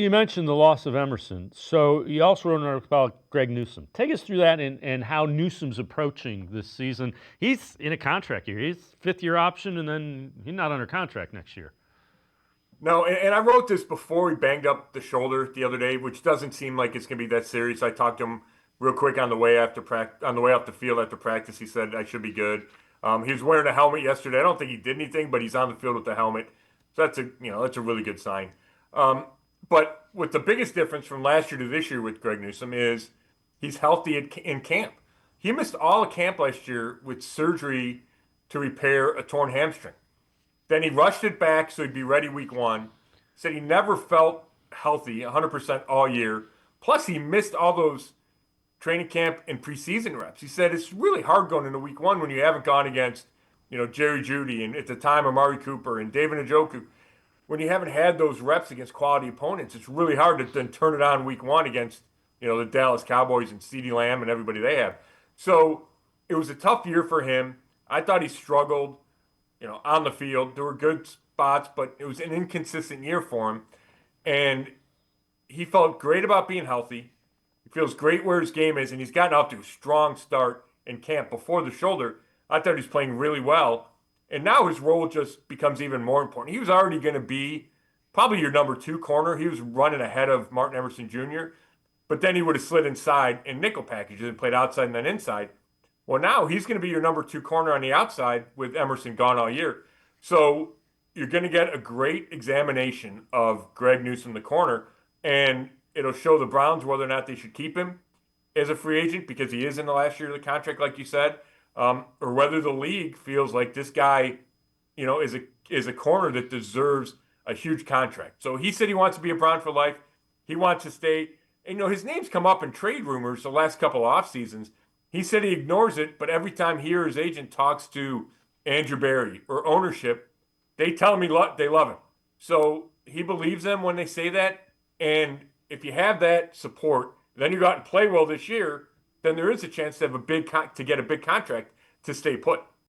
You mentioned the loss of Emerson. So you also wrote an article about Greg Newsome. Take us through that and how Newsome's approaching this season. He's in a contract year. He's fifth-year option, and then he's not under contract next year. No, and I wrote this before he banged up the shoulder the other day, which doesn't seem like it's going to be that serious. I talked to him real quick on the way on the way off the field after practice. He said I should be good. He was wearing a helmet yesterday. I don't think he did anything, but he's on the field with the helmet, so that's a really good sign. Um, but what the biggest difference from last year to this year with Greg Newsome is he's healthy in camp. He missed all of camp last year with surgery to repair a torn hamstring. Then he rushed it back so he'd be ready week one. Said he never felt healthy 100% all year. Plus, he missed all those training camp and preseason reps. He said it's really hard going into week one when you haven't gone against, Jerry Jeudy and at the time Amari Cooper and David Njoku. When you haven't had those reps against quality opponents, it's really hard to then turn it on week one against, the Dallas Cowboys and CeeDee Lamb and everybody they have. So it was a tough year for him. I thought he struggled on the field. There were good spots, but it was an inconsistent year for him. And he felt great about being healthy. He feels great where his game is, and he's gotten off to a strong start in camp before the shoulder. I thought he was playing really well. And now his role just becomes even more important. He was already going to be probably your number two corner. He was running ahead of Martin Emerson Jr., but then he would have slid inside in nickel packages and played outside and then inside. Well, now he's going to be your number two corner on the outside with Emerson gone all year. So you're going to get a great examination of Greg Newsome, the corner, and it'll show the Browns whether or not they should keep him as a free agent because he is in the last year of the contract, like you said, or whether the league feels like this guy, is a corner that deserves a huge contract. So he said he wants to be a Brown for life. He wants to stay. And, his name's come up in trade rumors the last couple of off seasons. He said he ignores it, but every time he or his agent talks to Andrew Berry or ownership, they tell him they love him. So he believes them when they say that. And if you have that support, then you go out and play well this year, then there is a chance to have to get a big contract to stay put.